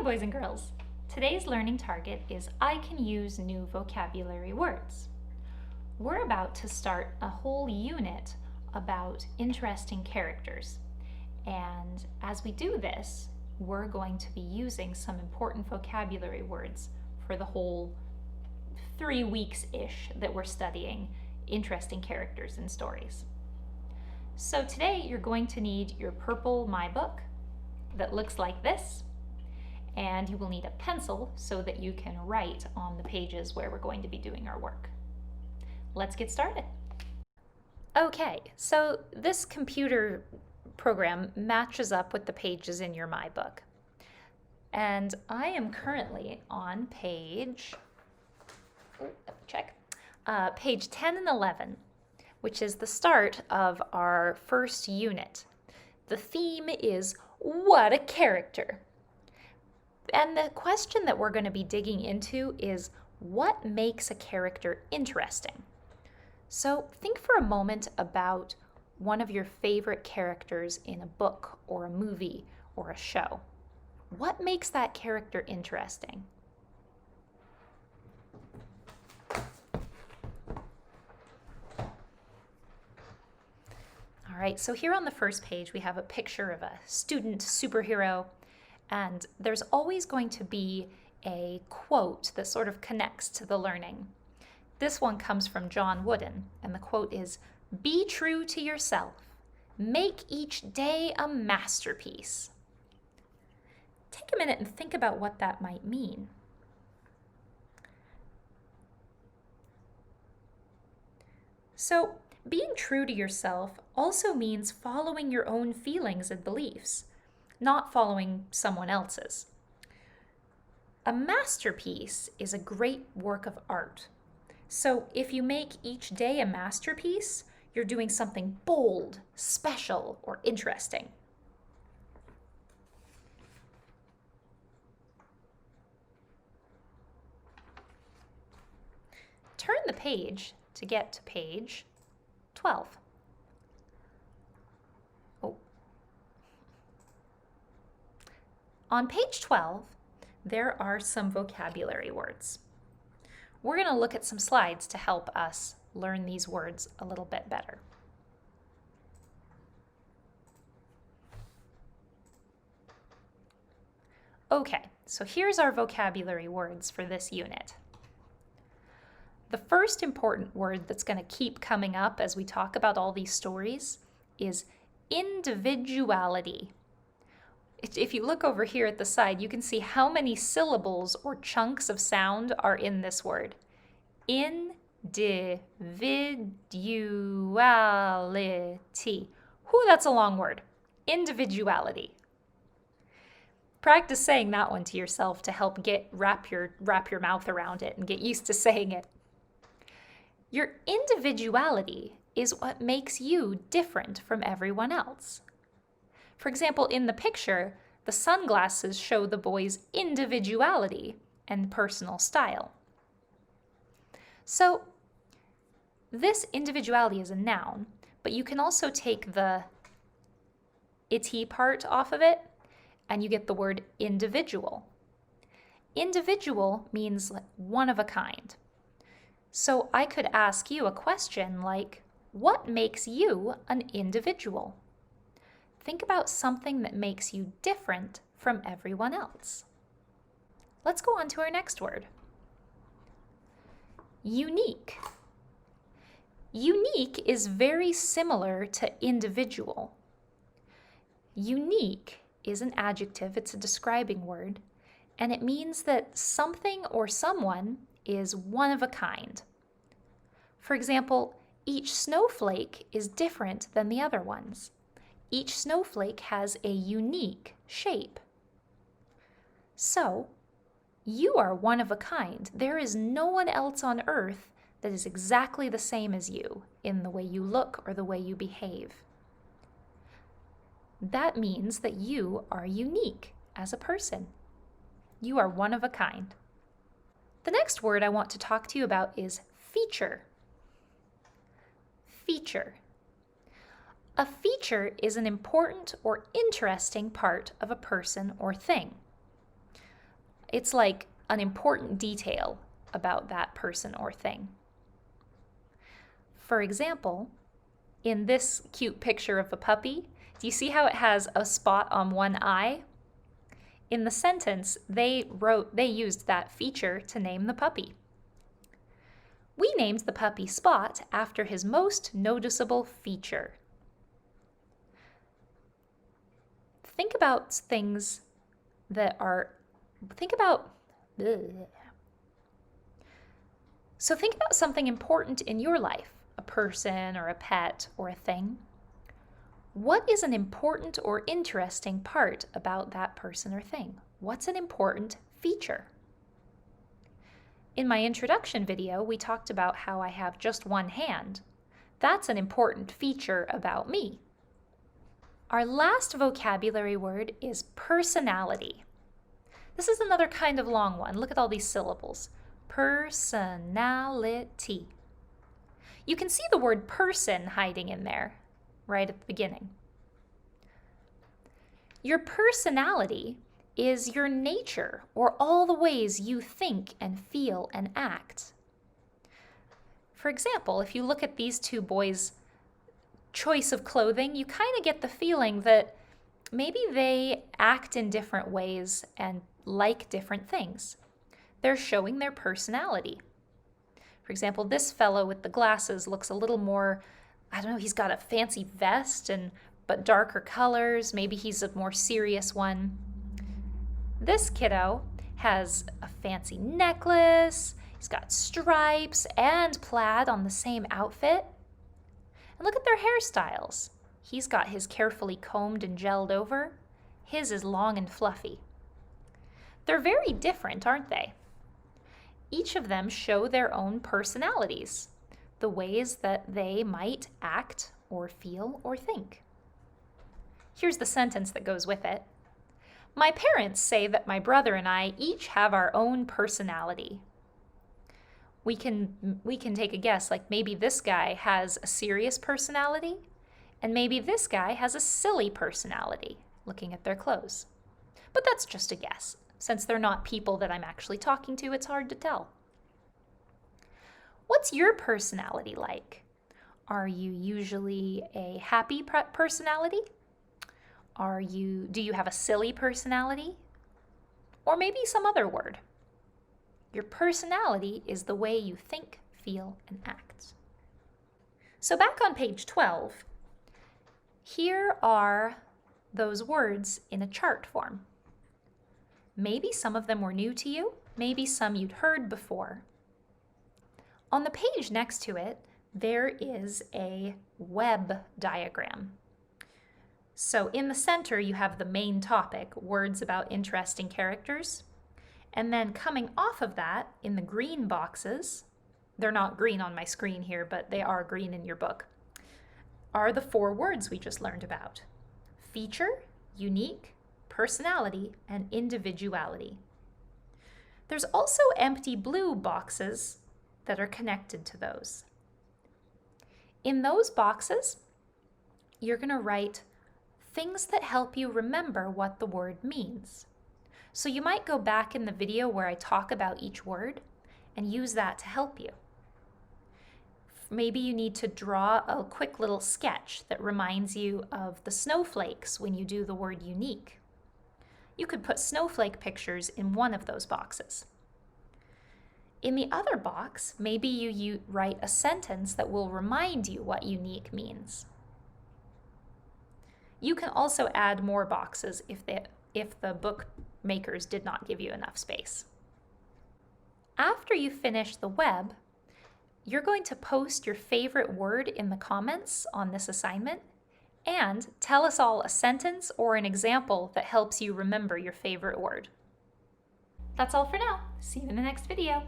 boys and girls. Today's learning target is I can use new vocabulary words. We're about to start a whole unit about interesting characters. And as we do this, we're going to be using some important vocabulary words for the whole 3 weeks-ish that we're studying interesting characters in stories. So today you're going to need your purple My Book that looks like this, and you will need a pencil so that you can write on the pages where we're going to be doing our work. Let's get started. Okay, so this computer program matches up with the pages in your My Book. And I am currently on page 10 and 11, which is the start of our first unit. The theme is, what a character! And the question that we're going to be digging into is, what makes a character interesting? So think for a moment about one of your favorite characters in a book or a movie or a show. What makes that character interesting? All right, so here on the first page we have a picture of a student superhero, and there's always going to be a quote that sort of connects to the learning. This one comes from John Wooden, and the quote is, "Be true to yourself. Make each day a masterpiece." Take a minute and think about what that might mean. So, being true to yourself also means following your own feelings and beliefs, not following someone else's. A masterpiece is a great work of art. So if you make each day a masterpiece, you're doing something bold, special, or interesting. Turn the page to get to page 12. On page 12, there are some vocabulary words. We're going to look at some slides to help us learn these words a little bit better. Okay, so here's our vocabulary words for this unit. The first important word that's going to keep coming up as we talk about all these stories is individuality. If you look over here at the side, you can see how many syllables or chunks of sound are in this word. Individuality. Whew, that's a long word. Individuality. Practice saying that one to yourself to help wrap your mouth around it and get used to saying it. Your individuality is what makes you different from everyone else. For example, in the picture, the sunglasses show the boy's individuality and personal style. So, this individuality is a noun, but you can also take the ity part off of it, and you get the word individual. Individual means one of a kind. So I could ask you a question like, what makes you an individual? Think about something that makes you different from everyone else. Let's go on to our next word. Unique. Unique is very similar to individual. Unique is an adjective, it's a describing word, and it means that something or someone is one of a kind. For example, each snowflake is different than the other ones. Each snowflake has a unique shape. So, you are one of a kind. There is no one else on earth that is exactly the same as you in the way you look or the way you behave. That means that you are unique as a person. You are one of a kind. The next word I want to talk to you about is feature. Feature. A feature is an important or interesting part of a person or thing. It's like an important detail about that person or thing. For example, in this cute picture of a puppy, do you see how it has a spot on one eye? In the sentence, they used that feature to name the puppy. We named the puppy Spot after his most noticeable feature. Think about things that are, think about something important in your life, a person or a pet or a thing. What is an important or interesting part about that person or thing? What's an important feature? In my introduction video, we talked about how I have just one hand. That's an important feature about me. Our last vocabulary word is personality. This is another kind of long one. Look at all these syllables. Personality. You can see the word person hiding in there right at the beginning. Your personality is your nature, or all the ways you think and feel and act. For example, if you look at these two boys' choice of clothing, you kind of get the feeling that maybe they act in different ways and like different things. They're showing their personality. For example, this fellow with the glasses looks a little more, I don't know, he's got a fancy vest but darker colors. Maybe he's a more serious one. This kiddo has a fancy necklace. He's got stripes and plaid on the same outfit. And look at their hairstyles. He's got his carefully combed and gelled over. His is long and fluffy. They're very different, aren't they? Each of them show their own personalities, the ways that they might act or feel or think. Here's the sentence that goes with it. My parents say that my brother and I each have our own personality. We can take a guess, like maybe this guy has a serious personality, and maybe this guy has a silly personality, looking at their clothes. But that's just a guess. Since they're not people that I'm actually talking to, it's hard to tell. What's your personality like? Are you usually a happy personality? Do you have a silly personality? Or maybe some other word. Your personality is the way you think, feel, and act. So back on page 12, here are those words in a chart form. Maybe some of them were new to you, maybe some you'd heard before. On the page next to it, there is a web diagram. So in the center, you have the main topic, words about interesting characters. And then coming off of that, in the green boxes, they're not green on my screen here, but they are green in your book, are the 4 words we just learned about. Feature, unique, personality, and individuality. There's also empty blue boxes that are connected to those. In those boxes, you're going to write things that help you remember what the word means. So you might go back in the video where I talk about each word and use that to help you. Maybe you need to draw a quick little sketch that reminds you of the snowflakes when you do the word unique. You could put snowflake pictures in one of those boxes. In the other box, maybe you write a sentence that will remind you what unique means. You can also add more boxes if the book makers did not give you enough space. After you finish the web, you're going to post your favorite word in the comments on this assignment and tell us all a sentence or an example that helps you remember your favorite word. That's all for now. See you in the next video.